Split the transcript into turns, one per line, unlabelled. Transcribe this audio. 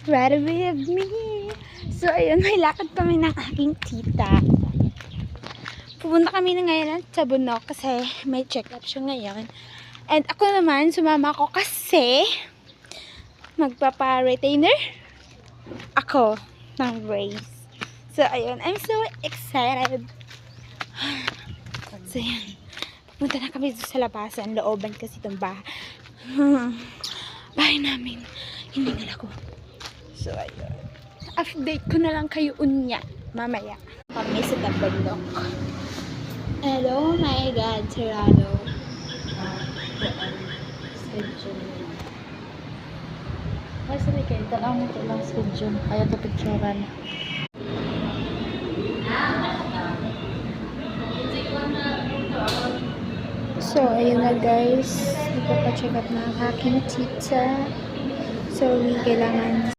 ready with me. So, ayun, may lakad kami ng aking tita. Pupunta kami na ngayon sa bundok kasi may check-up siya ngayon. And ako naman, sumama ko kasi magpapa-retainer ako ng brace. So, ayun, I'm so excited. So, ayun. Punta na kami sa labasan. Looban kasi itong bahay namin. Hindi nila ko. So, ayun. Update ko na lang kayo unya. Mamaya. Kami sa tabandok. Hello, my God, Serrano.
Ay, sabi kayo, tanong mo ito lang schedule. Kaya ito picturean.
So, ayun na guys. Nagpapacheck up na ang aking tita. So, kailangan